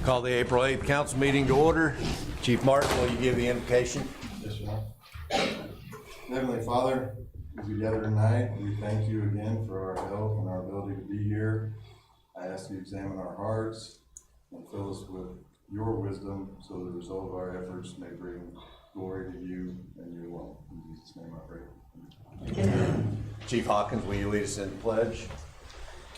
Call the April 8th council meeting to order. Chief Martin, will you give the invocation? Yes, sir. Heavenly Father, as we gather tonight, we thank you again for our health and our ability to be here. I ask you to examine our hearts and fill us with your wisdom so the result of our efforts may bring glory to you and you alone. In Jesus' name I pray. Amen. Chief Hawkins, will you lead us in the pledge?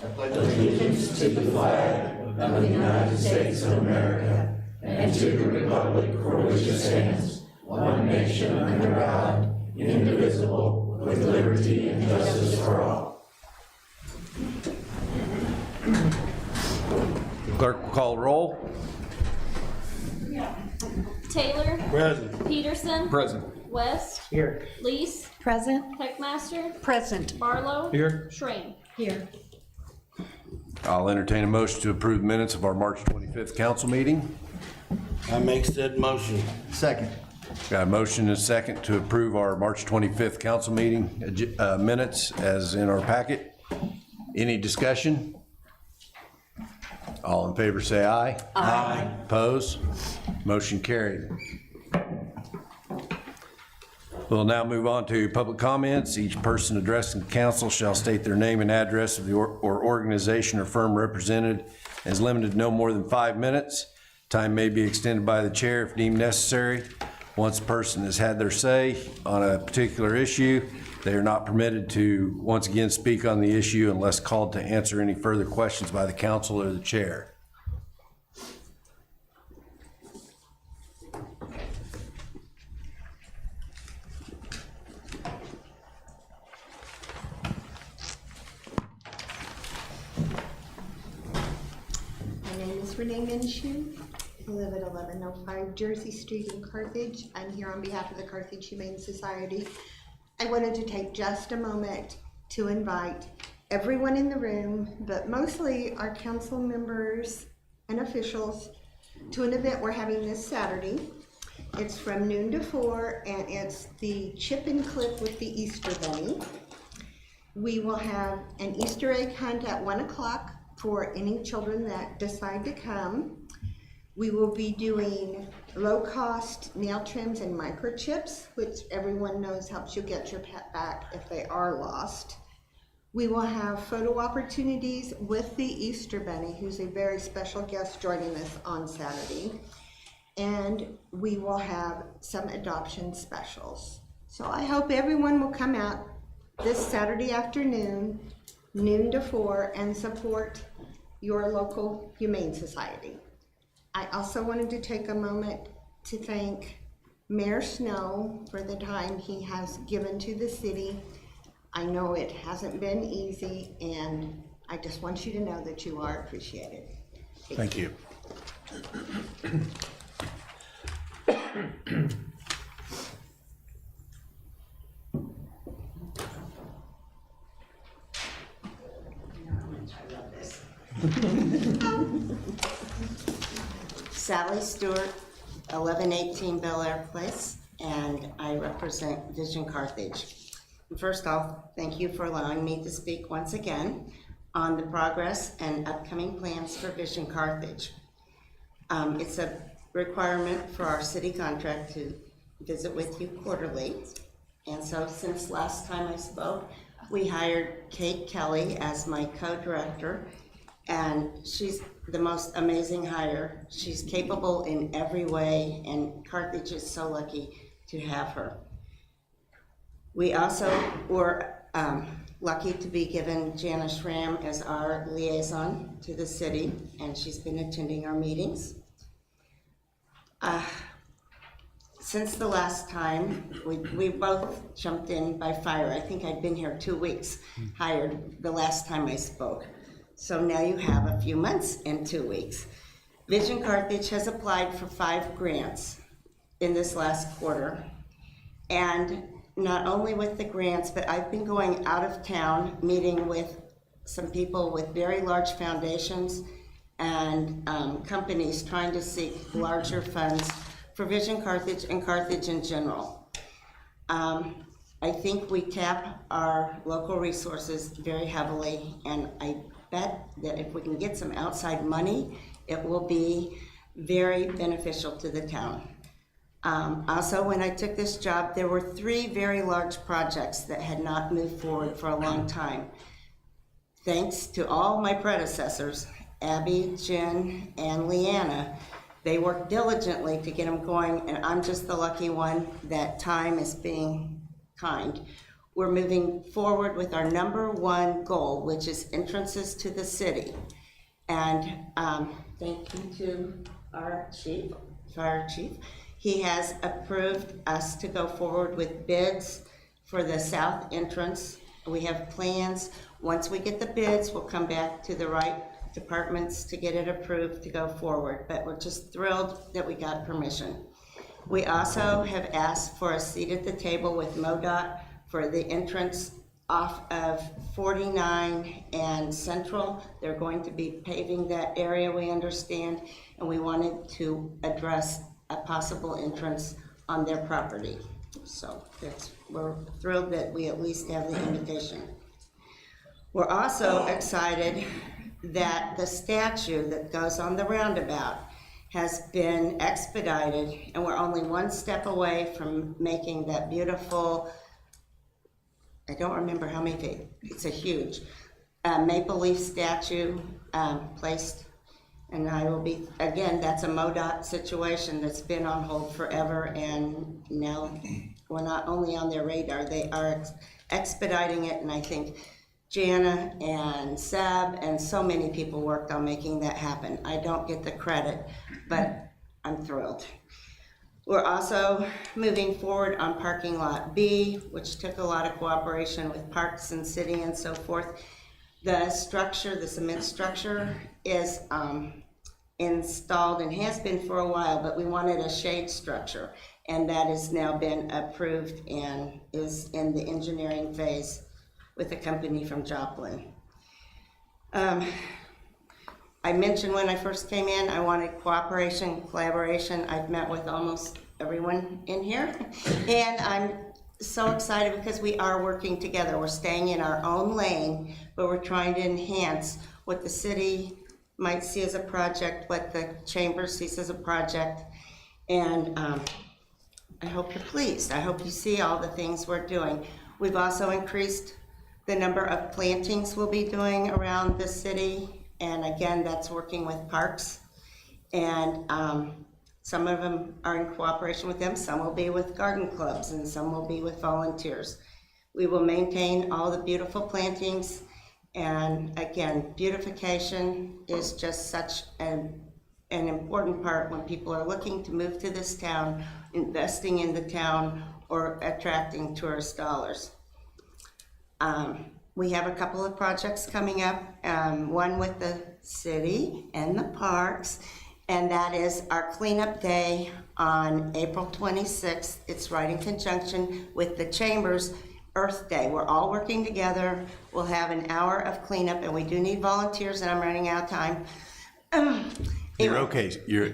I pledge allegiance to the flag of the United States of America and to the republic for which it stands, one nation under God, indivisible, with liberty and justice for all. Clerk will call roll. Taylor. Present. Peterson. Present. West. Here. Lease. Present. Heckmaster. Present. Barlow. Here. Schrain. Here. I'll entertain a motion to approve minutes of our March 25th council meeting. I make said motion. Second. Got a motion and a second to approve our March 25th council meeting minutes as in our packet. Any discussion? All in favor say aye. Aye. Opposed? Motion carried. We'll now move on to public comments. Each person addressing the council shall state their name and address of the or organization or firm represented and is limited to no more than 5 minutes. Time may be extended by the chair if deemed necessary. Once a person has had their say on a particular issue, they are not permitted to once again speak on the issue unless called to answer any further questions by the council or the chair. My name is Renee Minshew. I live at 1105 Jersey Street in Carthage. I'm here on behalf of the Carthage Humane Society. I wanted to take just a moment to invite everyone in the room, but mostly our council members and officials, to an event we're having this Saturday. It's from noon to 4, and it's the Chip and Clip with the Easter Bunny. We will have an Easter egg hunt at 1 o'clock for any children that decide to come. We will be doing low-cost nail trims and microchips, which everyone knows helps you get your pet back if they are lost. We will have photo opportunities with the Easter Bunny, who's a very special guest joining us on Saturday. And we will have some adoption specials. So I hope everyone will come out this Saturday afternoon, noon to 4, and support your local Humane Society. I also wanted to take a moment to thank Mayor Snow for the time he has given to the city. I know it hasn't been easy, and I just want you to know that you are appreciated. Thank you. Sally Stewart, 1118 Bel Air Place, and I represent Vision Carthage. First off, thank you for allowing me to speak once again on the progress and upcoming plans for Vision Carthage. It's a requirement for our city contract to visit with you quarterly. And so since last time I spoke, we hired Kate Kelly as my co-director, and she's the most amazing hire. She's capable in every way, and Carthage is so lucky to have her. We also were lucky to be given Janice Ram as our liaison to the city, and she's been attending our meetings. Since the last time, we both jumped in by fire. I think I'd been here 2 weeks, hired the last time I spoke. So now you have a few months and 2 weeks. Vision Carthage has applied for 5 grants in this last quarter. And not only with the grants, but I've been going out of town, meeting with some people with very large foundations and companies trying to seek larger funds for Vision Carthage and Carthage in general. I think we tap our local resources very heavily, and I bet that if we can get some outside money, it will be very beneficial to the town. Also, when I took this job, there were 3 very large projects that had not moved forward for a long time. Thanks to all my predecessors, Abby, Jen, and Leanna, they worked diligently to get them going, and I'm just the lucky one that time is being kind. We're moving forward with our number 1 goal, which is entrances to the city. And thank you to our chief, fire chief. He has approved us to go forward with bids for the south entrance. We have plans. Once we get the bids, we'll come back to the right departments to get it approved to go forward, but we're just thrilled that we got permission. We also have asked for a seat at the table with MoDOT for the entrance off of 49 and Central. They're going to be paving that area, we understand, and we wanted to address a possible entrance on their property. So we're thrilled that we at least have the invitation. We're also excited that the statue that goes on the roundabout has been expedited, and we're only 1 step away from making that beautiful, I don't remember how many feet, it's a huge maple leaf statue placed, and I will be, again, that's a MoDOT situation that's been on hold forever, and now we're not only on their radar, they are expediting it, and I think Jana and Seb and so many people worked on making that happen. I don't get the credit, but I'm thrilled. We're also moving forward on parking lot B, which took a lot of cooperation with Parks and City and so forth. The structure, the cement structure is installed and has been for a while, but we wanted a shade structure, and that has now been approved and is in the engineering phase with a company from Joplin. I mentioned when I first came in, I wanted cooperation, collaboration. I've met with almost everyone in here, and I'm so excited because we are working together. We're staying in our own lane, but we're trying to enhance what the city might see as a project, what the chamber sees as a project, and I hope you're pleased. I hope you see all the things we're doing. We've also increased the number of plantings we'll be doing around the city, and again, that's working with parks, and some of them are in cooperation with them, some will be with garden clubs, and some will be with volunteers. We will maintain all the beautiful plantings, and again, beautification is just such an important part when people are looking to move to this town, investing in the town, or attracting tourist dollars. We have a couple of projects coming up, one with the city and the parks, and that is our cleanup day on April 26th. It's right in conjunction with the Chamber's Earth Day. We're all working together. We'll have an hour of cleanup, and we do need volunteers, and I'm running out of time. You're okay. You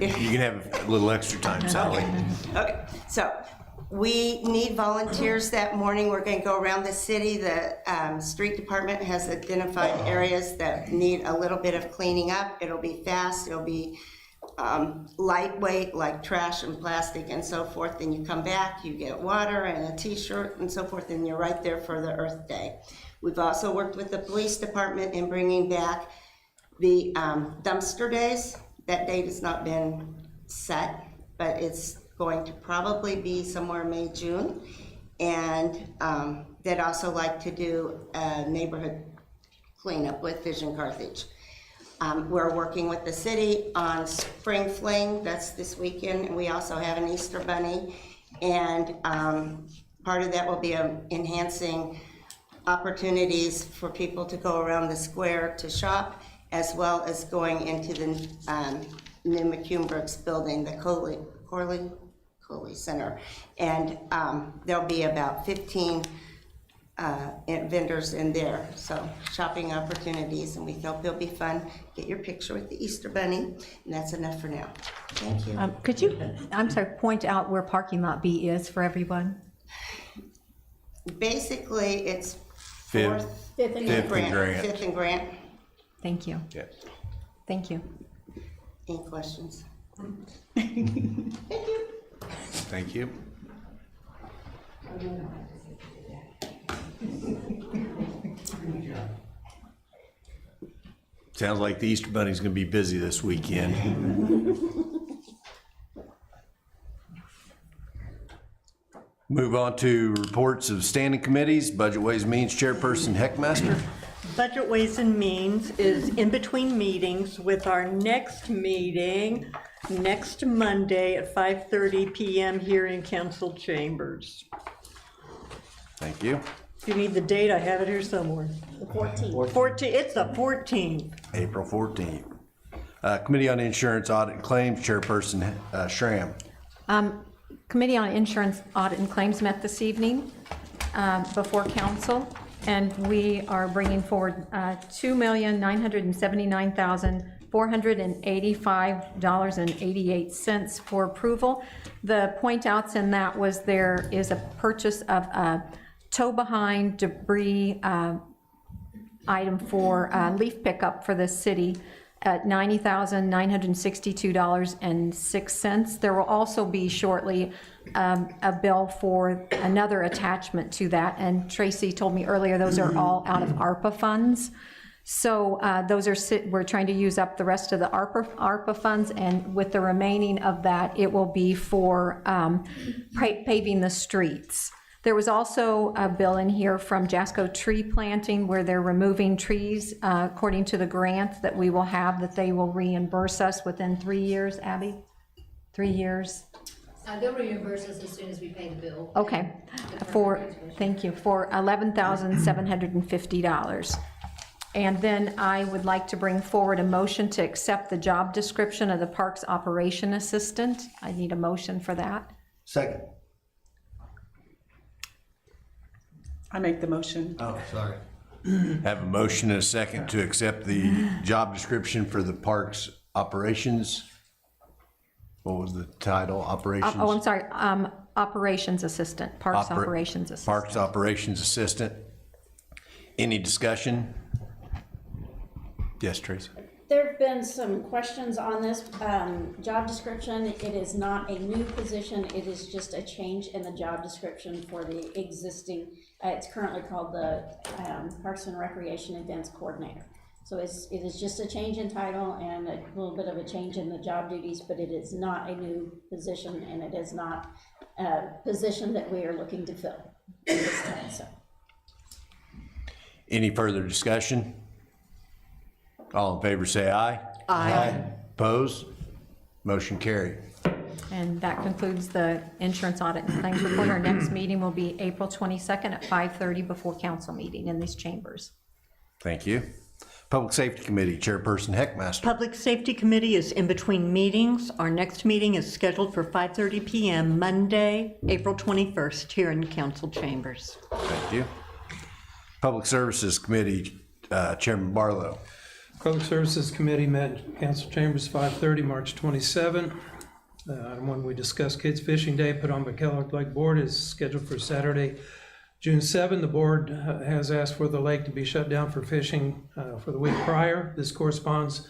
can have a little extra time, Sally. Okay, so we need volunteers that morning. We're going to go around the city. The street department has identified areas that need a little bit of cleaning up. It'll be fast. It'll be lightweight, like trash and plastic and so forth. Then you come back, you get water and a t-shirt and so forth, and you're right there for the Earth Day. We've also worked with the police department in bringing back the dumpster days. That date has not been set, but it's going to probably be somewhere May, June. And they'd also like to do a neighborhood cleanup with Vision Carthage. We're working with the city on Spring Fling, that's this weekend, and we also have an Easter Bunny. And part of that will be enhancing opportunities for people to go around the square to shop, as well as going into the new McCune Brooks building, the Coley Center. And there'll be about 15 vendors in there, so shopping opportunities, and we hope it'll be fun. Get your picture with the Easter Bunny, and that's enough for now. Thank you. Could you, I'm sorry, point out where parking lot B is for everyone? Basically, it's Fifth and Grant. Fifth and Grant. Thank you. Yeah. Thank you. Any questions? Thank you. Sounds like the Easter Bunny's gonna be busy this weekend. Move on to reports of standing committees. Budget Ways and Means Chairperson Heckmaster. Budget Ways and Means is in between meetings with our next meeting next Monday at 5:30 PM here in council chambers. Thank you. If you need the date, I have it here somewhere. The 14th. 14, it's the 14th. April 14th. Committee on Insurance Audit and Claims Chairperson Schramm. Committee on Insurance Audit and Claims met this evening before council, and we are bringing forward $2,979,485.88 for approval. The point outs in that was there is a purchase of a tow-behind debris item for leaf pickup for the city at $90,962.06. There will also be shortly a bill for another attachment to that, and Tracy told me earlier those are all out of ARPA funds. So those are, we're trying to use up the rest of the ARPA funds, and with the remaining of that, it will be for paving the streets. There was also a bill in here from Jasco Tree Planting where they're removing trees according to the grant that we will have, that they will reimburse us within 3 years, Abby? 3 years? They'll reimburse us as soon as we pay the bill. Okay, thank you, for $11,750. And then I would like to bring forward a motion to accept the job description of the Parks Operation Assistant. I need a motion for that. Second. I make the motion. Oh, sorry. Have a motion and a second to accept the job description for the Parks Operations. What was the title? Operations? Oh, I'm sorry, Operations Assistant, Parks Operations Assistant. Parks Operations Assistant. Any discussion? Yes, Tracy. There have been some questions on this job description. It is not a new position. It is just a change in the job description for the existing, it's currently called the Parks and Recreation Events Coordinator. So it is just a change in title and a little bit of a change in the job duties, but it is not a new position, and it is not a position that we are looking to fill at this time. So. Any further discussion? All in favor say aye. Aye. Opposed? Motion carried. And that concludes the Insurance Audit and Claims Report. Our next meeting will be April 22nd at 5:30 before council meeting in these chambers. Thank you. Public Safety Committee Chairperson Heckmaster. Public Safety Committee is in between meetings. Our next meeting is scheduled for 5:30 PM Monday, April 21st, here in council chambers. Thank you. Public Services Committee Chairman Barlow. Public Services Committee met in council chambers 5:30, March 27. Item 1, we discussed Kids Fishing Day put on by Kellogg Lake Board is scheduled for Saturday, June 7. The board has asked for the lake to be shut down for fishing for the week prior. This corresponds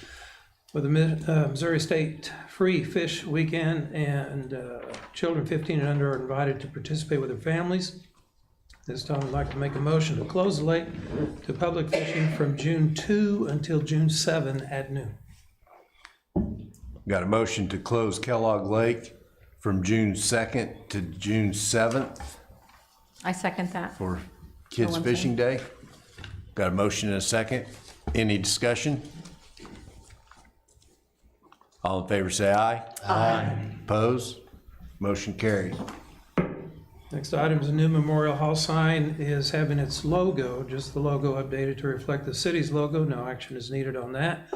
with the Missouri State Free Fish Weekend, and children 15 and under are invited to participate with their families. This time I'd like to make a motion to close the lake to public fishing from June 2 until June 7 at noon. Got a motion to close Kellogg Lake from June 2nd to June 7th I second that. for Kids I'm Fishing Day. Got a motion and a second. Any discussion? All in favor say aye. Aye. Opposed? Motion carried. Next item is a new Memorial Hall sign is having its logo, just the logo updated to reflect the city's logo. No action is needed on that.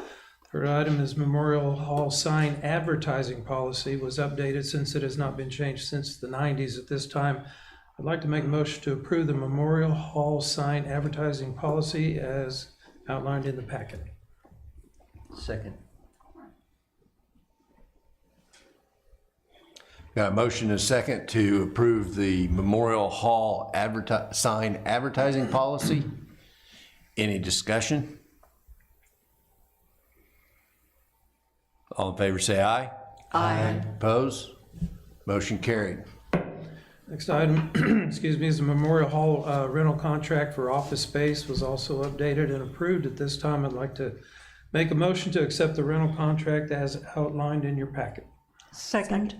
Third item is Memorial Hall sign advertising policy was updated since it has not been changed since the 90s. At this time, I'd like to make a motion to approve the Memorial Hall sign advertising policy as outlined in the packet. Second. Got a motion and a second to approve the Memorial Hall sign advertising policy. Any discussion? All in favor, say aye. Aye. Opposed? Motion carried. Next item, excuse me, is the Memorial Hall rental contract for office space was also updated and approved. At this time, I'd like to make a motion to accept the rental contract as outlined in your packet. Second.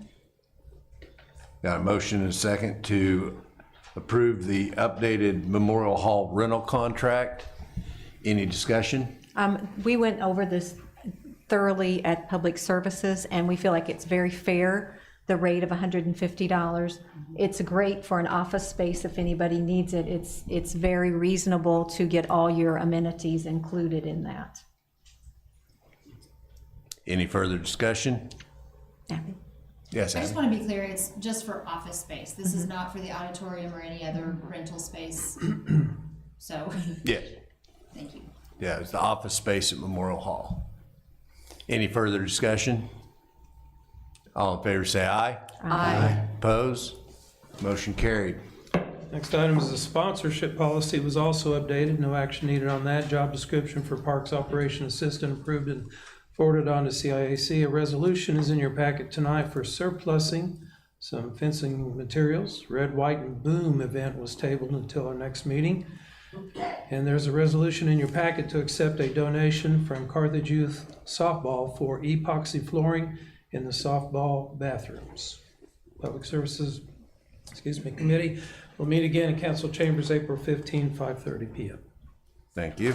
Got a motion and a second to approve the updated Memorial Hall rental contract. Any discussion? We went over this thoroughly at Public Services, and we feel like it's very fair, the rate of $150. It's great for an office space if anybody needs it. It's very reasonable to get all your amenities included in that. Any further discussion? Abby? Yes, I just Abby? want to be clear, it's just for office space. This is not for the auditorium or any other rental space. So, Yeah, thank you. yeah, it's the office space at Memorial Hall. Any further discussion? All in favor, say aye. Aye. Opposed? Motion carried. Next item is the sponsorship policy was also updated. No action needed on that. Job description for Parks Operation Assistant approved and forwarded on to CIAC. A resolution is in your packet tonight for surplusing some fencing materials. Red, White, and Boom event was tabled until our next meeting. And there's a resolution in your packet to accept a donation from Carthage Youth Softball for epoxy flooring in the softball bathrooms. Public Services, Committee will meet again in council chambers April 15, 5:30 p.m. Thank you.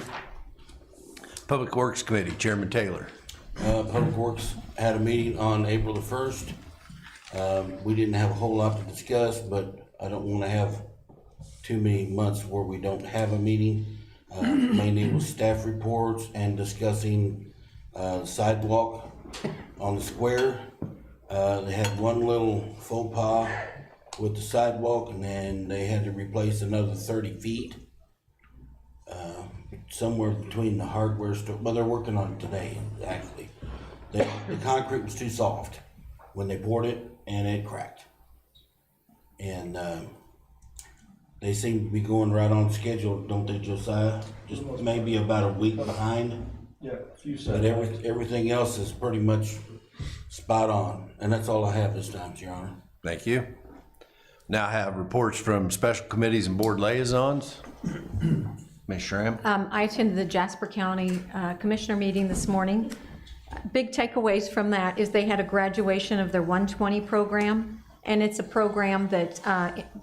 Public Works Committee, Chairman Taylor. Public Works had a meeting on April the 1st. We didn't have a whole lot to discuss, but I don't want to have too many months where we don't have a meeting. Mainly with staff reports and discussing sidewalk on the square. They had one little faux pas with the sidewalk, and then they had to replace another 30 feet. Somewhere between the hardware store, well, they're working on it today, actually. The concrete was too soft when they poured it, and it cracked. And they seem to be going right on schedule, don't they, Josiah? Just maybe about a week behind. Yeah, a few But seconds. everything else is pretty much spot on, and that's all I have this time, Your Honor. Thank you. Now I have reports from special committees and board liaisons. Ms. Schramm? I attended the Jasper County Commissioner meeting this morning. Big takeaways from that is they had a graduation of their 120 program, and it's a program that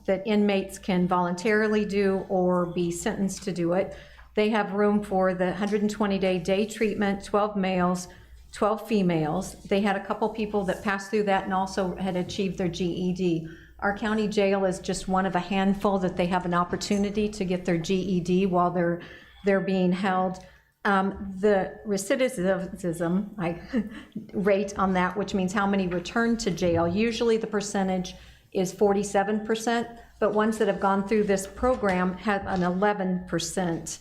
that inmates can voluntarily do or be sentenced to do it. They have room for the 120-day day treatment, 12 males, 12 females. They had a couple people that passed through that and also had achieved their GED. Our county jail is just one of a handful that they have an opportunity to get their GED while they're being held. The recidivism rate on that, which means how many return to jail, usually the percentage is 47%, but ones that have gone through this program have an 11%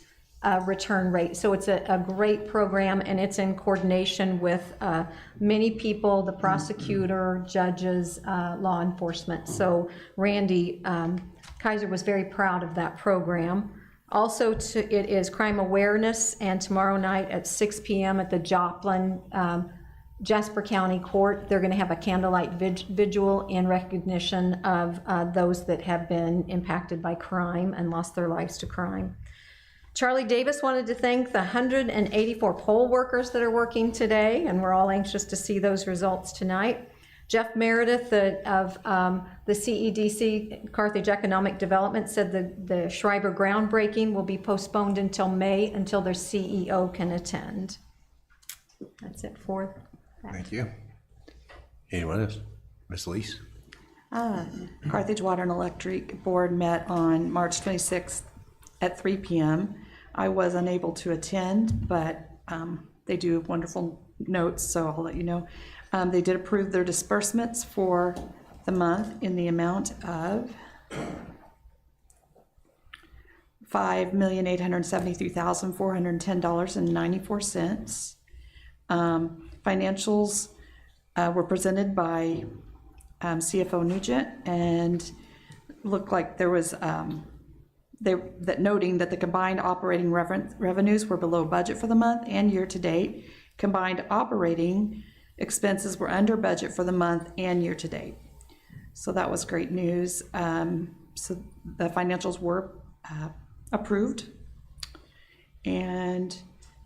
return rate. So it's a great program, and it's in coordination with many people, the prosecutor, judges, law enforcement. So Randy Kaiser was very proud of that program. Also, it is crime awareness, and tomorrow night at 6 p.m. at the Joplin Jasper County Court, they're going to have a candlelight vigil in recognition of those that have been impacted by crime and lost their lives to crime. Charlie Davis wanted to thank the 184 poll workers that are working today, and we're all anxious to see those results tonight. Jeff Meredith of the CEDC, Carthage Economic Development, said the Schreiber groundbreaking will be postponed until May until their CEO can attend. That's it for that. Thank you. Anyone else? Ms. Lees? Carthage Water and Electric Board met on March 26th at 3 p.m. I was unable to attend, but they do wonderful notes, so I'll let you know. They did approve their disbursements for the month in the amount of $5,873,410.94. Financials were presented by CFO Nugent, and looked like there was noting that the combined operating revenues were below budget for the month and year to date. Combined operating expenses were under budget for the month and year-to-date. So that was great news. So the financials were approved. And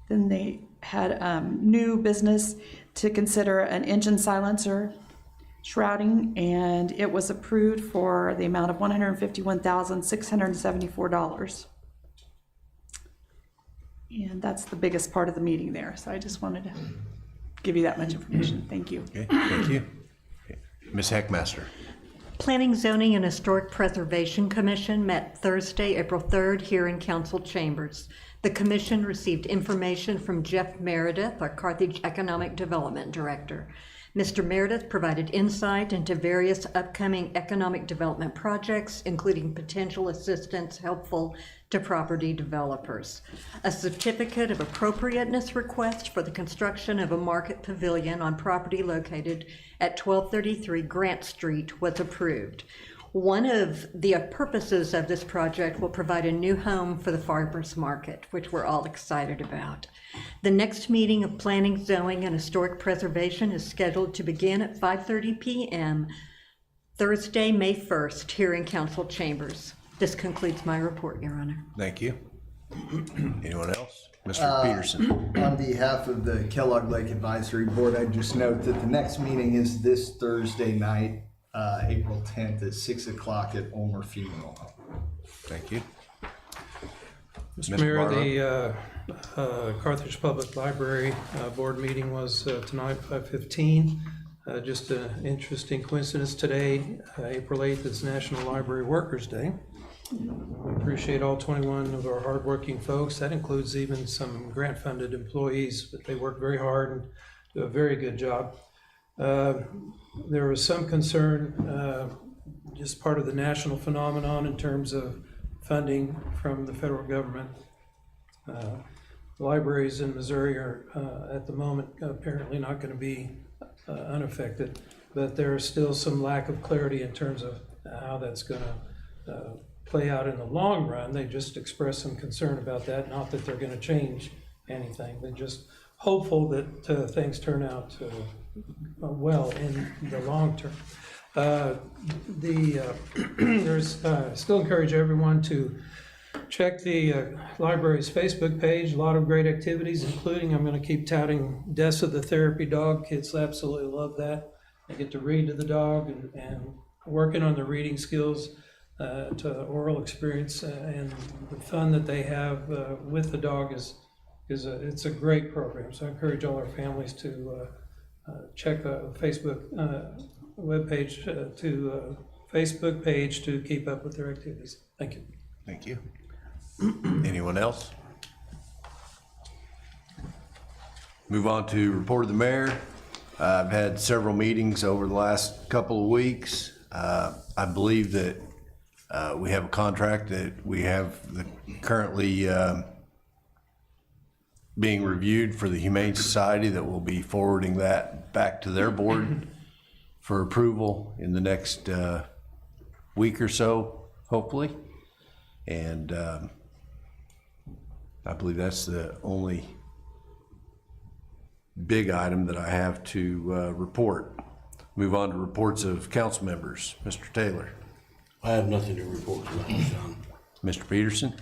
then they had new business to consider an engine silencer shrouding, and it was approved for the amount of $151,674. And that's the biggest part of the meeting there. So I just wanted to give you that much information. Thank you. Okay, thank you. Okay. Ms. Heckmaster. Planning, Zoning, and Historic Preservation Commission met Thursday, April 3rd, here in council chambers. The commission received information from Jeff Meredith, our Carthage Economic Development Director. Mr. Meredith provided insight into various upcoming economic development projects, including potential assistance helpful to property developers. A certificate of appropriateness request for the construction of a market pavilion on property located at 1233 Grant Street was approved. One of the purposes of this project will provide a new home for the farmers market, which we're all excited about. The next meeting of Planning, Zoning, and Historic Preservation is scheduled to begin at 5:30 p.m. Thursday, May 1st, here in council chambers. This concludes my report, Your Honor. Thank you. Anyone else? Mr. Peterson. On behalf of the Kellogg Lake Advisory Board, I just note that the next meeting is this Thursday night, April 10th at 6 o'clock at Ulmer Funeral Home. Thank you. Mr. Mayor, the Carthage Public Library Board meeting was tonight, 5:15. Just an interesting coincidence today, April 8th is National Library Workers' Day. We appreciate all 21 of our hardworking folks. That includes even some grant-funded employees, but they work very hard and do a very good job. There was some concern, just part of the national phenomenon in terms of funding from the federal government. Libraries in Missouri are at the moment apparently not going to be unaffected, but there's still some lack of clarity in terms of how that's going to play out in the long run. They just expressed some concern about that, not that they're going to change anything. They're just hopeful that things turn out well in the long term. Still encourage everyone to check the library's Facebook page. A lot of great activities, including, I'm going to keep touting Dessa the Therapy Dog. Kids absolutely love that. They get to read to the dog and working on their reading skills to oral experience, and the fun that they have with the dog it's a great program. So I encourage all our families to check a Facebook webpage Facebook page to keep up with their activities. Thank you. Thank you. Anyone else? Move on to report of the mayor. I've had several meetings over the last couple of weeks. I believe that we have a contract that we have currently being reviewed for the Humane Society that will be forwarding that back to their board for approval in the next week or so, hopefully. And I believe that's the only big item that I have to report. Move on to reports of council members. Mr. Taylor. I have nothing to report tonight, John. Mr. Peterson.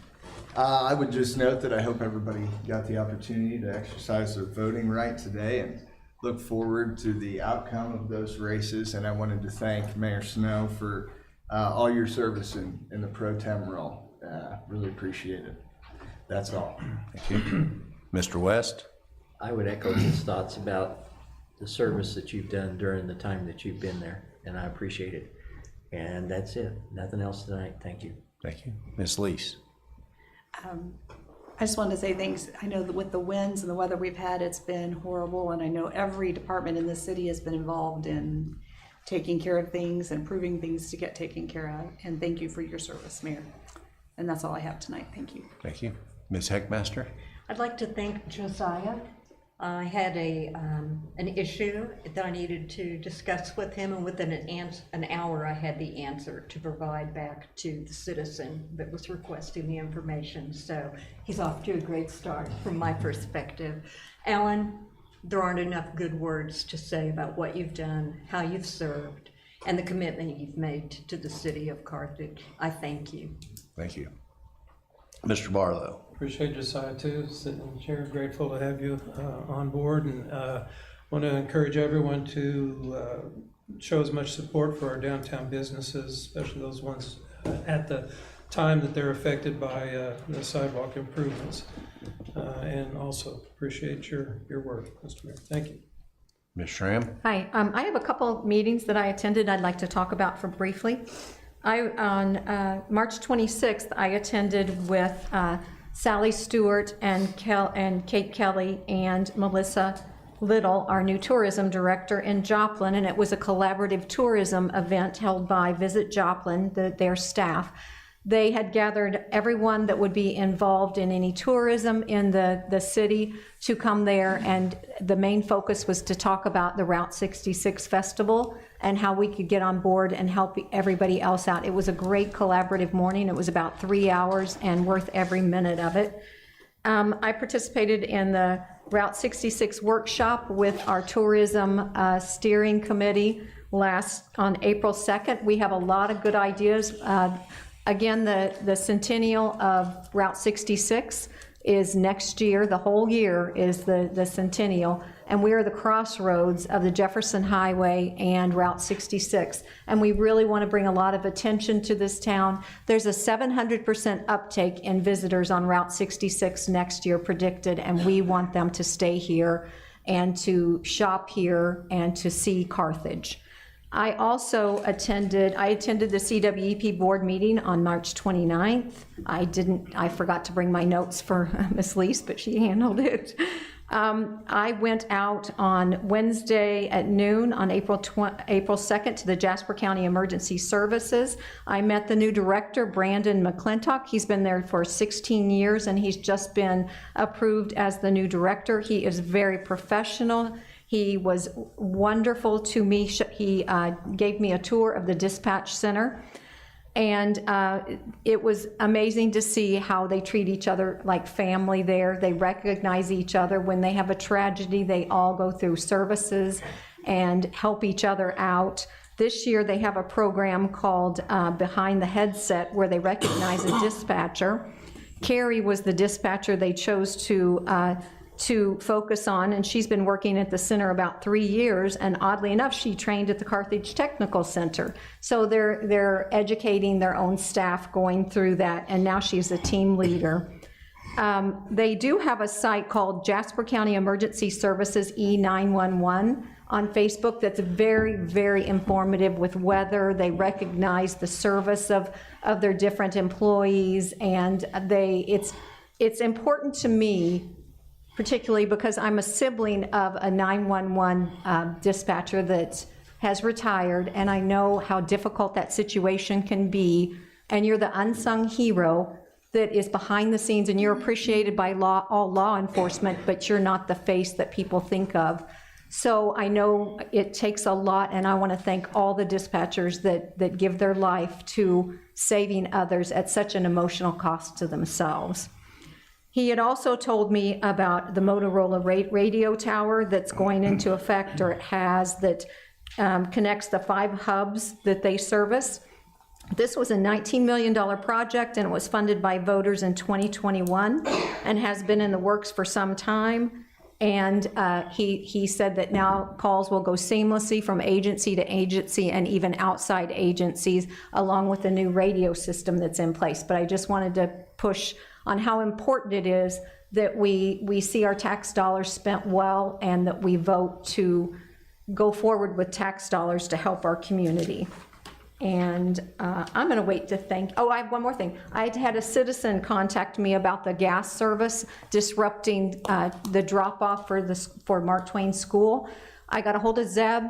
I would just note that I hope everybody got the opportunity to exercise their voting right today and look forward to the outcome of those races. And I wanted to thank Mayor Snow for all your service in the pro tem role. Really appreciate it. That's all. Thank you. Mr. West. I would echo his thoughts about the service that you've done during the time that you've been there, and I appreciate it. And that's it. Nothing else tonight. Thank you. Thank you. Ms. Lees. I just wanted to say thanks. I know that with the winds and the weather we've had, it's been horrible, and I know every department in this city has been involved in taking care of things and proving things to get taken care of. And thank you for your service, Mayor. And that's all I have tonight. Thank you. Thank you. Ms. Heckmaster. I'd like to thank Josiah. I had an issue that I needed to discuss with him, and within an hour I had the answer to provide back to the citizen that was requesting the information. So he's off to a great start from my perspective. Alan, There aren't enough good words to say about what you've done, how you've served, and the commitment you've made to the city of Carthage. I thank you. Thank you. Mr. Barlow. Appreciate Josiah too, sitting in the chair, grateful to have you on board, and want to encourage everyone to show as much support for our downtown businesses, especially those ones at the time that they're affected by the sidewalk improvements. And also appreciate your work, Mr. Mayor. Thank you. Ms. Schramm. Hi, I have a couple meetings that I attended I'd like to talk about for briefly. On March 26th, I attended with Sally Stewart and Kate Kelly and Melissa Little, our new tourism director in Joplin, and it was a collaborative tourism event held by Visit Joplin, their staff. They had gathered everyone that would be involved in any tourism in the city to come there, and the main focus was to talk about the Route 66 Festival and how we could get on board and help everybody else out. It was a great collaborative morning. It was about 3 hours and worth every minute of it. I participated in the Route 66 workshop with our tourism steering committee on April 2nd. We have a lot of good ideas. Again, the centennial of Route 66 is next year. The whole year is the centennial, and we are the crossroads of the Jefferson Highway and Route 66, and we really want to bring a lot of attention to this town. There's a 700% uptake in visitors on Route 66 next year predicted, and we want them to stay here and to shop here and to see Carthage. I also attended the CWEP board meeting on March 29th. I forgot to bring my notes for Ms. Lease, but she handled it. I went out on Wednesday at noon on April 2nd to the Jasper County Emergency Services. I met the new director, Brandon McClintock. He's been there for 16 years, and he's just been approved as the new director. He is very professional. He was wonderful to me. He gave me a tour of the dispatch center, and it was amazing to see how they treat each other like family there. They recognize each other. When they have a tragedy, they all go through services and help each other out. This year, they have a program called Behind the Headset, where they recognize a dispatcher. Carrie was the dispatcher they chose to focus on, and she's been working at the center about 3 years, and oddly enough, she trained at the Carthage Technical Center. So they're educating their own staff going through that, and now she's a team leader. They do have a site called Jasper County Emergency Services E911 on Facebook that's very, very informative with weather. They recognize the service of their different employees, and it's important to me, particularly because I'm a sibling of a 911 dispatcher that has retired, and I know how difficult that situation can be, and you're the unsung hero that is behind the scenes, and you're appreciated by all law enforcement, but you're not the face that people think of. So I know it takes a lot, and I want to thank all the dispatchers that give their life to saving others at such an emotional cost to themselves. He had also told me about the Motorola radio tower that's going into effect, or it has, that connects the 5 hubs that they service. This was a $19 million project, and it was funded by voters in 2021 and has been in the works for some time. And he said that now calls will go seamlessly from agency to agency and even outside agencies, along with the new radio system that's in place. But I just wanted to push on how important it is that we see our tax dollars spent well, and that we vote to go forward with tax dollars to help our community. And I'm going to wait to thank, I have one more thing. I had a citizen contact me about the gas service disrupting the drop-off for Mark Twain School. I got a hold of Zeb,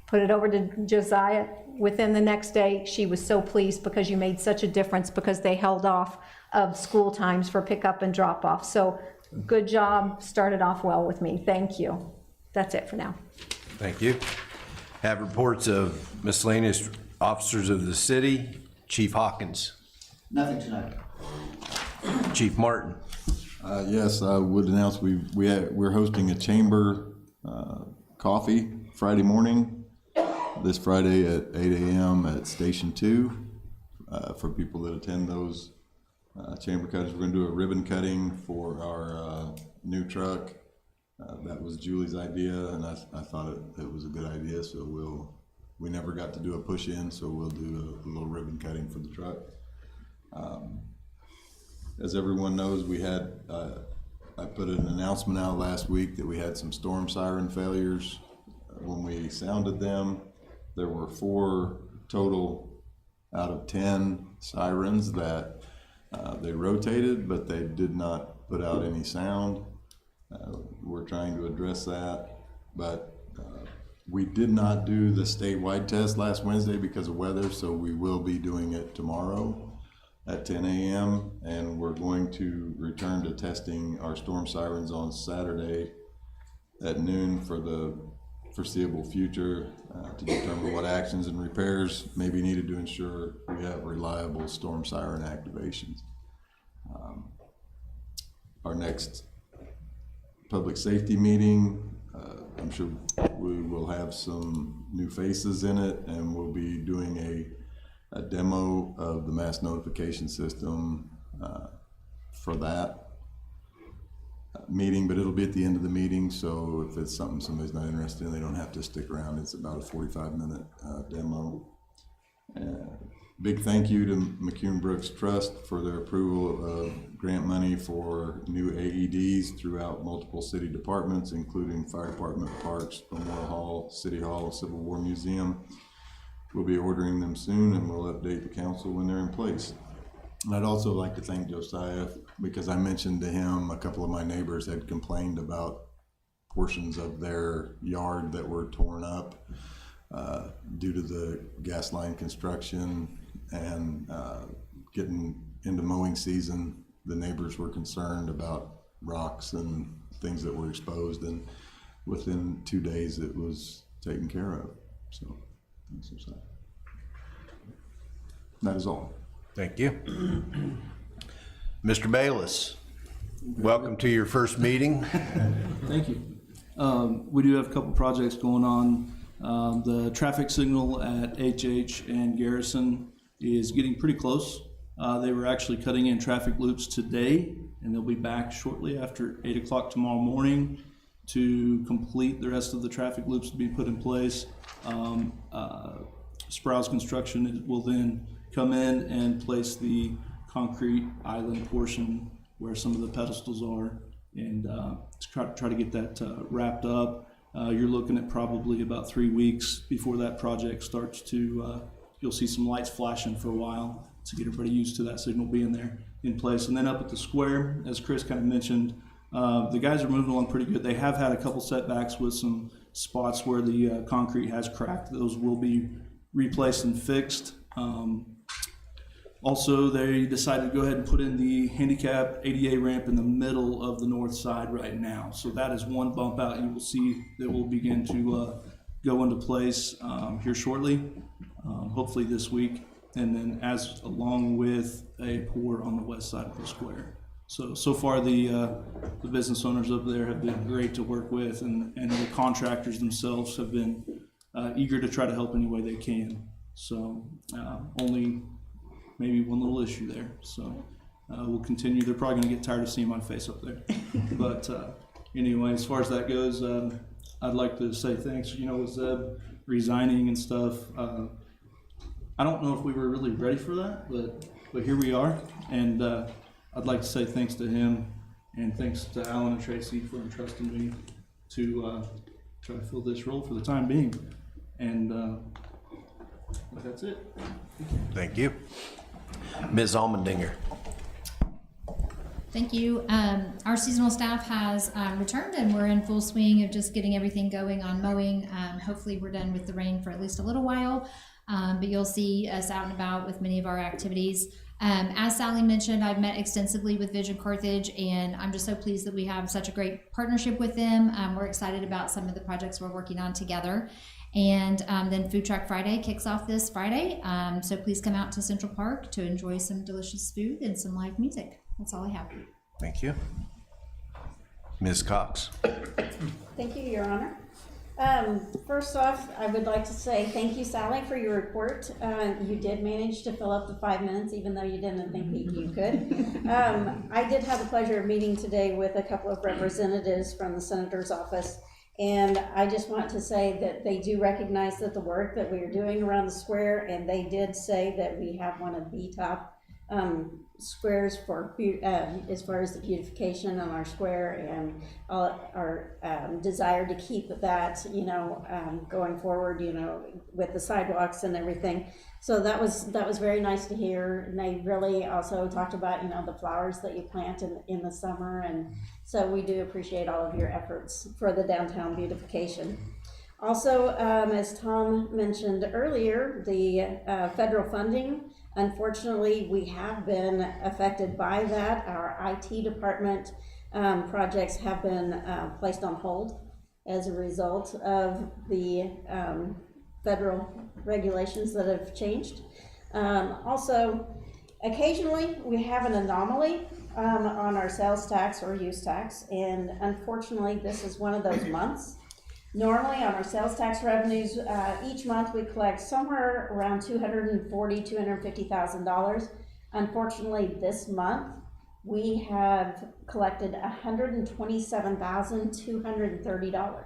put it over to Josiah. Within the next day, she was so pleased because you made such a difference, because they held off of school times for pickup and drop-off. So good job, started off well with me. Thank you. That's it for now. Thank you. Have reports of miscellaneous officers of the city. Chief Hawkins. Nothing tonight. Chief Martin. Yes, I would announce we're hosting a chamber coffee Friday morning, this Friday at 8 a.m. at Station 2 for people that attend those chamber cuttings. We're going to do a ribbon cutting for our new truck. That was Julie's idea, and I thought it was a good idea, so we never got to do a push-in, so we'll do a little ribbon cutting for the truck. As everyone knows, we had, I put an announcement out last week that we had some storm siren failures. When we sounded them, there were 4 total out of 10 sirens that they rotated, but they did not put out any sound. We're trying to address that, but we did not do the statewide test last Wednesday because of weather, so we will be doing it tomorrow at 10 a.m. and we're going to return to testing our storm sirens on Saturday at noon for the foreseeable future to determine what actions and repairs may be needed to ensure we have reliable storm siren activations. Our next public safety meeting, I'm sure we will have some new faces in it, and we'll be doing a demo of the mass notification system for that meeting, but it'll be at the end of the meeting, so if it's something somebody's not interested in, they don't have to stick around. It's about a 45-minute demo. Big thank you to McCune Brooks Trust for their approval of grant money for new AEDs throughout multiple city departments, including Fire Department, Parks, Memorial Hall, City Hall, Civil War Museum. We'll be ordering them soon, and we'll update the council when they're in place. And I'd also like to thank Josiah, because I mentioned to him a couple of my neighbors had complained about portions of their yard that were torn up due to the gas line construction and getting into mowing season. The neighbors were concerned about rocks and things that were exposed, and within 2 days it was taken care of. So thanks, Josiah. That is all. Thank you. Mr. Bayless, welcome to your first meeting. Thank you. We do have a couple projects going on. The traffic signal at HH and Garrison is getting pretty close. They were actually cutting in traffic loops today, and they'll be back shortly after 8 o'clock tomorrow morning to complete the rest of the traffic loops to be put in place. Sprouse Construction will then come in and place the concrete island portion where some of the pedestals are, and try to get that wrapped up. You're looking at probably about 3 weeks before that project starts to, you'll see some lights flashing for a while to get everybody used to that signal being there in place. And then up at the square, as Chris kind of mentioned, the guys are moving along pretty good. They have had a couple setbacks with some spots where the concrete has cracked. Those will be replaced and fixed. Also, they decided to go ahead and put in the handicap ADA ramp in the middle of the north side right now. So that is one bump out you will see that will begin to go into place here shortly, hopefully this week. And then along with a pour on the west side of the square. So far the business owners up there have been great to work with, and the contractors themselves have been eager to try to help any way they can. So only maybe one little issue there. So we'll continue. They're probably gonna get tired of seeing my face up there. But anyway, as far as that goes, I'd like to say thanks, with Zeb resigning and stuff. I don't know if we were really ready for that, but here we are. And I'd like to say thanks to him, and thanks to Alan and Tracy for entrusting me to try to fill this role for the time being. And that's it. Thank you. Ms. Almendinger. Thank you. Our seasonal staff has returned, and we're in full swing of just getting everything going on mowing. Hopefully we're done with the rain for at least a little while, but you'll see us out and about with many of our activities. As Sally mentioned, I've met extensively with Vision Carthage, and I'm just so pleased that we have such a great partnership with them. We're excited about some of the projects we're working on together. And then Food Truck Friday kicks off this Friday. So please come out to Central Park to enjoy some delicious food and some live music. That's all I have. Thank you. Ms. Cox. Thank you, Your Honor. First off, I would like to say thank you, Sally, for your report. You did manage to fill up the 5 minutes, even though you didn't think that you could. I did have the pleasure of meeting today with a couple of representatives from the Senator's office, and I just want to say that they do recognize that the work that we are doing around the square, and they did say that we have one of the top squares for as far as the beautification on our square, and our desire to keep that, going forward, with the sidewalks and everything. So that was very nice to hear. And they really also talked about, the flowers that you plant in the summer. And so we do appreciate all of your efforts for the downtown beautification. Also, as Tom mentioned earlier, the federal funding, unfortunately, we have been affected by that. Our IT department projects have been placed on hold as a result of the federal regulations that have changed. Also, occasionally we have an anomaly on our sales tax or use tax, and unfortunately this is one of those months. Normally on our sales tax revenues, each month we collect somewhere around $250,000. Unfortunately, this month we have collected $127,230.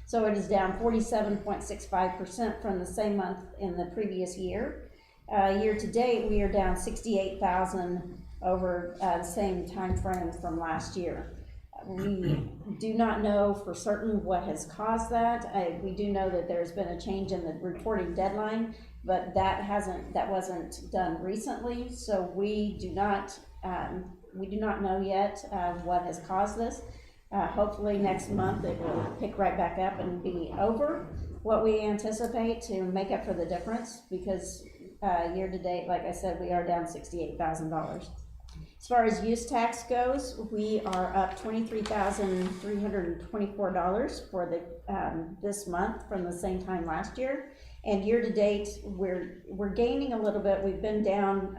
So it is down 47.65% from the same month in the previous year. Year to date, we are down $68,000 over the same time frame from last year. We do not know for certain what has caused that. We do know that there's been a change in the reporting deadline, but that wasn't done recently. So we do not know yet what has caused this. Hopefully next month it will pick right back up and be over what we anticipate to make up for the difference, because year to date, like I said, we are down $68,000. As far as use tax goes, we are up $23,324 for this month from the same time last year. And year to date, we're gaining a little bit. We've been down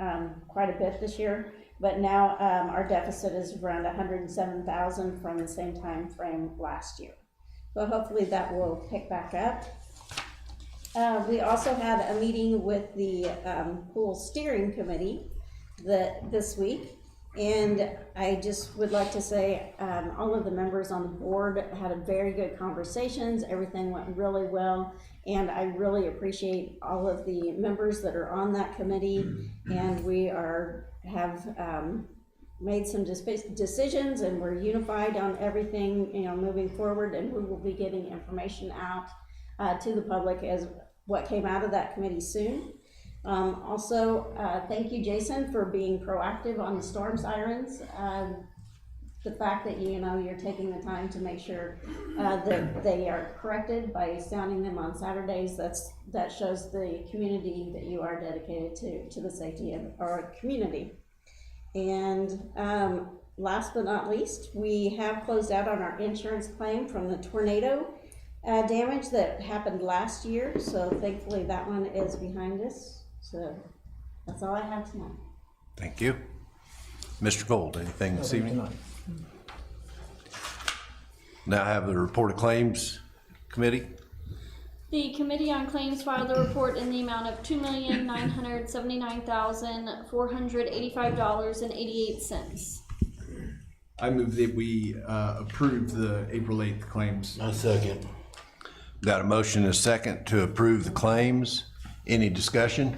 quite a bit this year, but now our deficit is around $107,000 from the same time frame last year. So hopefully that will pick back up. We also had a meeting with the pool steering committee this week. And I just would like to say all of the members on the board had a very good conversations. Everything went really well. And I really appreciate all of the members that are on that committee. And we have made some decisions, and we're unified on everything, moving forward. And we will be getting information out to the public as what came out of that committee soon. Also, thank you, Jason, for being proactive on the storm sirens. The fact that you're taking the time to make sure that they are corrected by sounding them on Saturdays, that shows the community that you are dedicated to the safety of our community. And last but not least, we have closed out on our insurance claim from the tornado damage that happened last year. So thankfully that one is behind us. So that's all I have tonight. Thank you. Mr. Gold, anything this evening? Now have the report of claims committee. The Committee on Claims filed a report in the amount of $2,979,485.88. I move that we approve the April 8th claims. I second. Got a motion and a second to approve the claims. Any discussion?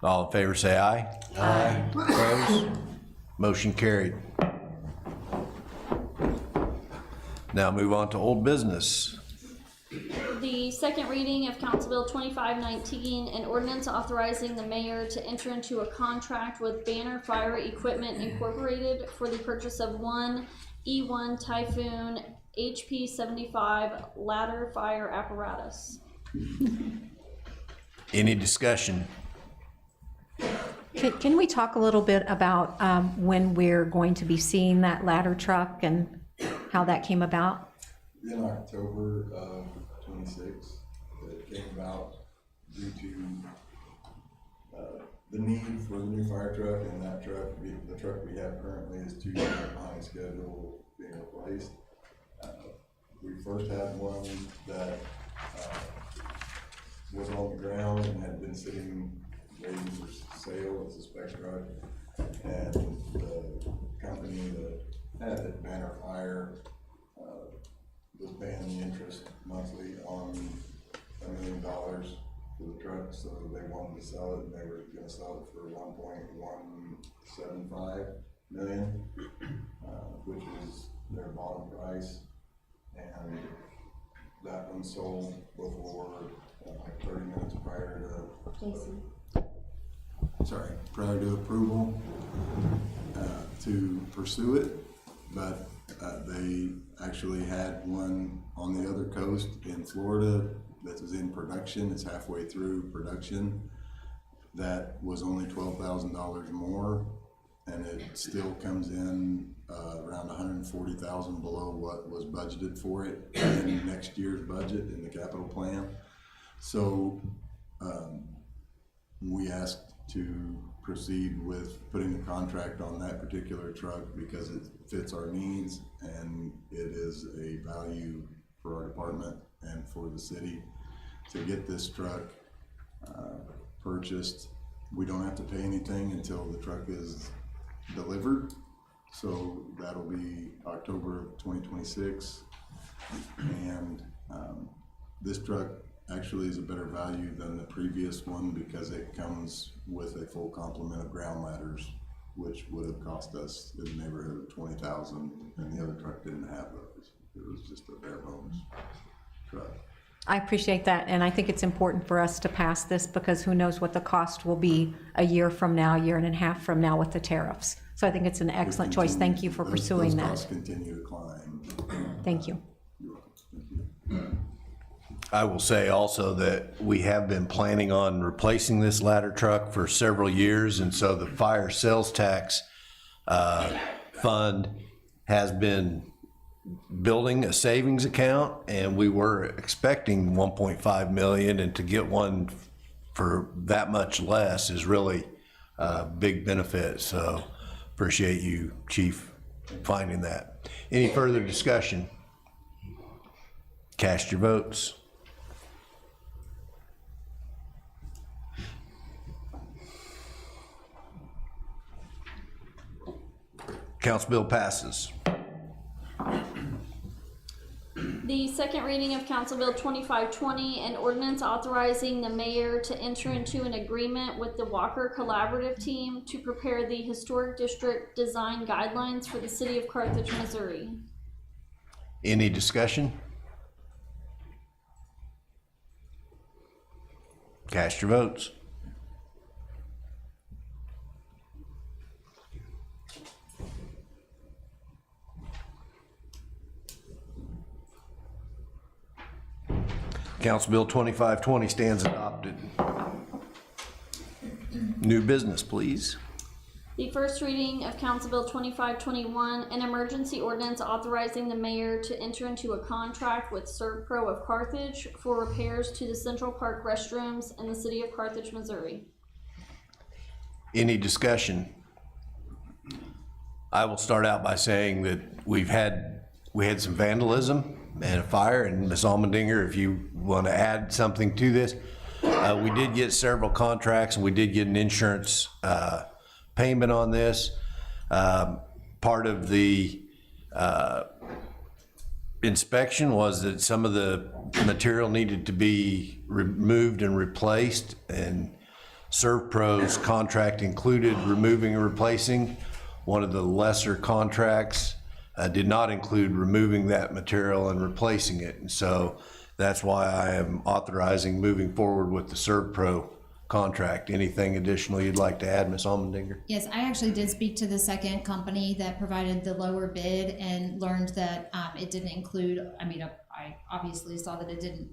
All in favor say aye. Aye. Opposed? Motion carried. Now move on to old business. The second reading of Council Bill 2519, an ordinance authorizing the mayor to enter into a contract with Banner Fire Equipment Incorporated for the purchase of one E1 Typhoon HP 75 ladder fire apparatus. Any discussion? Can we talk a little bit about when we're going to be seeing that ladder truck and how that came about? In October of 26, it came about due to the need for the new fire truck, and that truck, the truck we have currently is 2 years behind schedule being replaced. We first had one that was on the ground and had been sitting waiting for sale as a spec truck. And the company that had it, Banner Fire, was paying the interest monthly on $1 million for the truck, so they wanted to sell it, and they were gonna sell it for $1.175 million, which is their bottom price. And that one sold before, like 30 minutes prior to approval, to pursue it. But they actually had one on the other coast in Florida that was in production, it's halfway through production, that was only $12,000 more, and it still comes in around $140,000 below what was budgeted for it in next year's budget in the capital plan. So we asked to proceed with putting a contract on that particular truck because it fits our needs and it is a value for our department and for the city to get this truck purchased. We don't have to pay anything until the truck is delivered, so that'll be October of 2026. And this truck actually is a better value than the previous one because it comes with a full complement of ground ladders, which would have cost us in the neighborhood of $20,000, and the other truck didn't have those. It was just a bare bones truck. I appreciate that, and I think it's important for us to pass this because who knows what the cost will be a year from now, a year and a half from now with the tariffs. So I think it's an excellent choice. Thank you for pursuing that. Those costs continue to climb. Thank you. You're welcome. Thank you. I will say also that we have been planning on replacing this ladder truck for several years, and so the fire sales tax fund has been building a savings account, and we were expecting 1.5 million, and to get one for that much less is really a big benefit. So appreciate you, Chief, finding that. Any further discussion? Cast your votes. Council bill passes. The second reading of Council Bill 2520, an ordinance authorizing the mayor to enter into an agreement with the Walker Collaborative Team to prepare the Historic District Design Guidelines for the City of Carthage, Missouri. Any discussion? Cast your votes. Council Bill 2520 stands adopted. New business, please. The first reading of Council Bill 2521, an emergency ordinance authorizing the mayor to enter into a contract with ServPro of Carthage for repairs to the Central Park restrooms in the city of Carthage, Missouri. Any discussion? I will start out by saying that we had some vandalism and a fire, and Ms. Almendinger, if you want to add something to this, we did get several contracts, and we did get an insurance payment on this. Part of the inspection was that some of the material needed to be removed and replaced, and ServPro's contract included removing and replacing. One of the lesser contracts did not include removing that material and replacing it. And so that's why I am authorizing moving forward with the ServPro contract. Anything additional you'd like to add, Ms. Almendinger? Yes, I actually did speak to the second company that provided the lower bid and learned that it didn't include, I obviously saw that it didn't,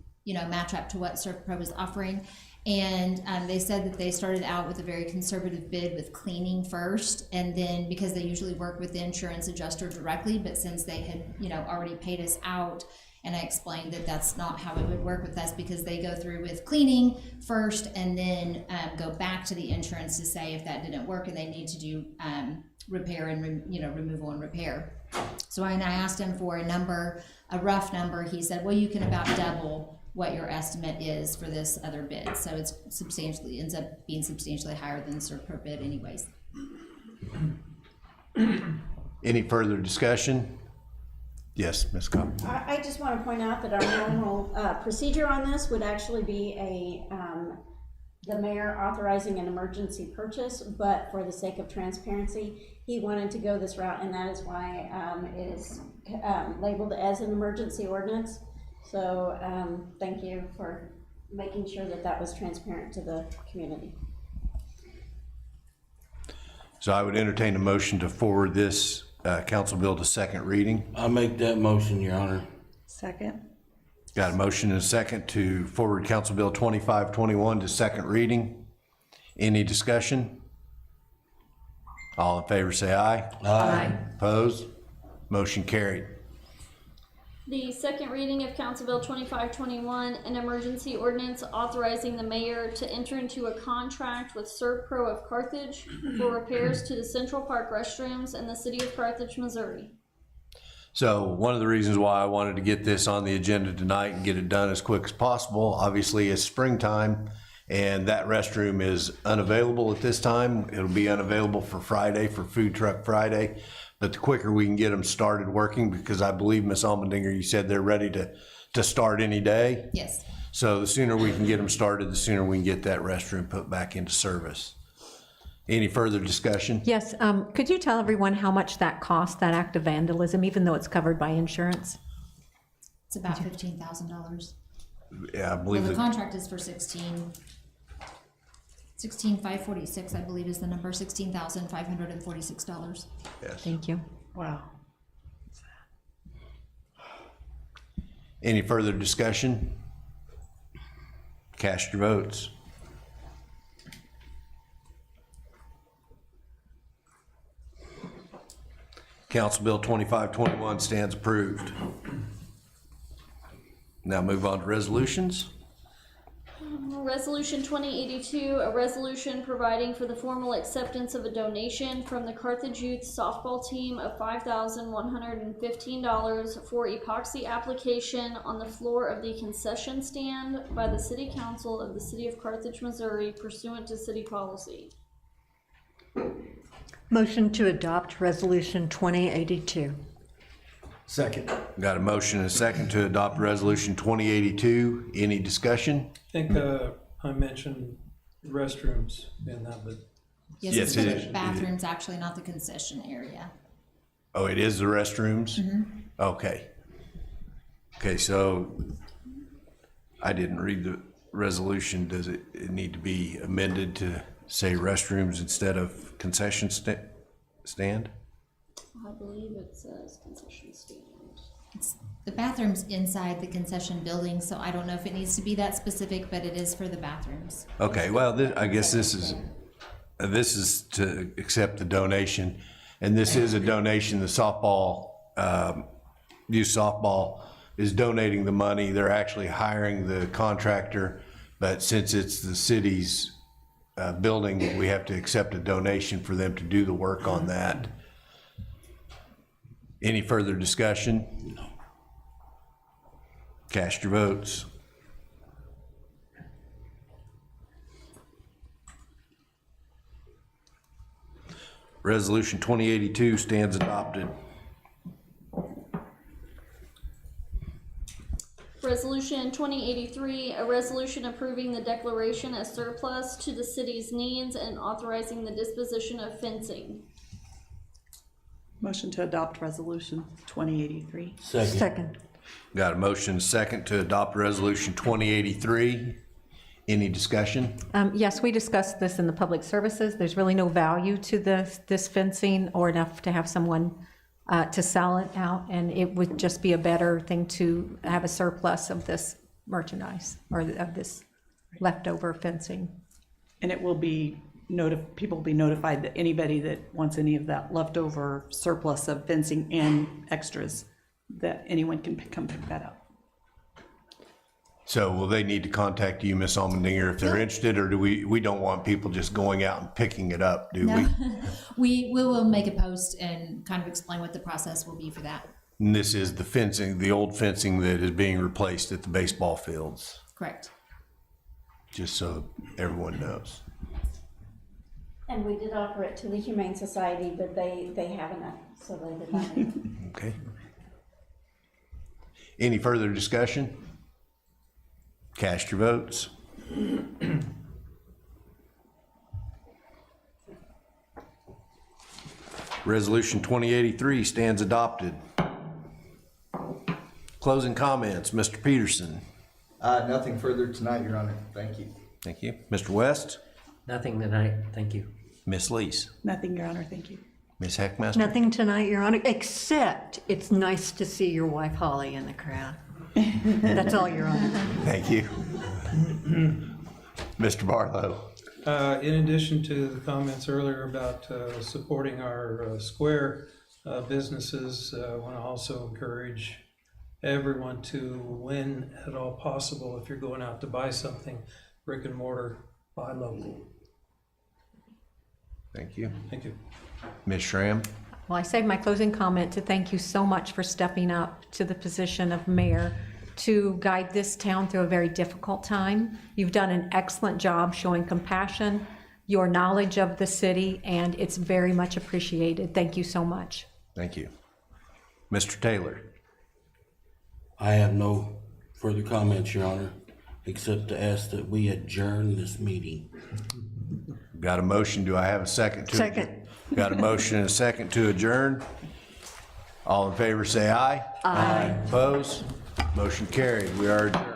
match up to what ServPro was offering. And they said that they started out with a very conservative bid with cleaning first, and then because they usually work with the insurance adjuster directly, but since they had already paid us out, And I explained that that's not how it would work with us, because they go through with cleaning first and then go back to the insurance to say if that didn't work and they need to do repair and removal and repair. So when I asked him for a number, a rough number, he said, well, you can about double what your estimate is for this other bid. So it's ends up being substantially higher than the Servpro bid anyways. Any further discussion? Yes, Ms. Cobb. I just want to point out that our normal procedure on this would actually be the mayor authorizing an emergency purchase, but for the sake of transparency, he wanted to go this route, and that is why it is labeled as an emergency ordinance. So thank you for making sure that that was transparent to the community. So I would entertain a motion to forward this council bill to second reading. I'll make that motion, Your Honor. Second. Got a motion and a second to forward Council Bill 2521 to second reading. Any discussion? All in favor say aye. Aye. Opposed? Motion carried. The second reading of Council Bill 2521, an emergency ordinance authorizing the mayor to enter into a contract with Servpro of Carthage for repairs to the Central Park restrooms in the city of Carthage, Missouri. So one of the reasons why I wanted to get this on the agenda tonight and get it done as quick as possible, obviously it's springtime and that restroom is unavailable at this time. It'll be unavailable for Friday, for Food Truck Friday. But the quicker we can get them started working, because I believe, Ms. Almendinger, you said they're ready to start any day. Yes. So the sooner we can get them started, the sooner we can get that restroom put back into service. Any further discussion? Yes, could you tell everyone how much that cost, that act of vandalism, even though it's covered by insurance? It's about $15,000. Yeah, I Well, believe the that. contract is for 16,546, I believe is the number, $16,546. Yes. Thank you. Wow. Any further discussion? Cast your votes. Council Bill 2521 stands approved. Now move on to resolutions. Resolution 2082, a resolution providing for the formal acceptance of a donation from the Carthage Youth Softball Team of $5,115 for epoxy application on the floor of the concession stand by the City Council of the City of Carthage, Missouri pursuant to city policy. Motion to adopt Resolution 2082. Second. Got a motion and a second to adopt Resolution 2082. Any discussion? I think I mentioned restrooms in that, but Yes, Yes, it's for it the is. bathrooms, actually, not the concession area. Oh, it is the restrooms? Okay. Okay, so I didn't read the resolution. Does it need to be amended to say restrooms instead of concession stand? I believe it says concession stand. The bathroom's inside the concession building, so I don't know if it needs to be that specific, but it is for the bathrooms. Okay, well, I guess this is to accept the donation, and this is a donation. The softball, youth softball is donating the money. They're actually hiring the contractor, but since it's the city's building, we have to accept a donation for them to do the work on that. Any further discussion? No. Cast your votes. Resolution 2082 stands adopted. Resolution 2083, a resolution approving the declaration as surplus to the city's needs and authorizing the disposition of fencing. Motion to adopt Resolution 2083. Second. Got a motion and a second to adopt Resolution 2083. Any discussion? Yes, we discussed this in the public services. There's really no value to this fencing or enough to have someone to sell it out, and it would just be a better thing to have a surplus of this merchandise or of this leftover fencing. And it will be people will be notified that anybody that wants any of that leftover surplus of fencing and extras, that anyone can come pick that up. So will they need to contact you, Ms. Almendinger, if they're interested, or do we don't want people just going out and picking it up, do we? No, we will make a post and kind of explain what the process will be for that. And this is the fencing, the old fencing that is being replaced at the baseball fields, Correct. just so everyone knows. And we did offer it to the Humane Society, but they haven't, so they did not. Okay. Any further discussion? Cast your votes. Resolution 2083 stands adopted. Closing comments, Mr. Peterson. Nothing further tonight, Your Honor. Thank you. Thank you. Mr. West? Nothing tonight, thank you. Ms. Lees? Nothing, Your Honor, thank you. Ms. Heckmaster? Nothing tonight, Your Honor, except it's nice to see your wife Holly in the crowd. That's all, Your Honor. Thank you. Mr. Barlow? In addition to the comments earlier about supporting our square businesses, I want to also encourage everyone to, when at all possible, if you're going out to buy something, brick and mortar, buy local. Thank you. Thank you. Ms. Schramm? Well, I saved my closing comment to thank you so much for stepping up to the position of mayor to guide this town through a very difficult time. You've done an excellent job showing compassion, your knowledge of the city, and it's very much appreciated. Thank you so much. Thank you. Mr. Taylor? I have no further comments, Your Honor, except to ask that we adjourn this meeting. Got a motion, do I have a second to? Second. Got a motion and a second to adjourn. All in favor say aye. Aye. Opposed? Motion carried. We are adjourned.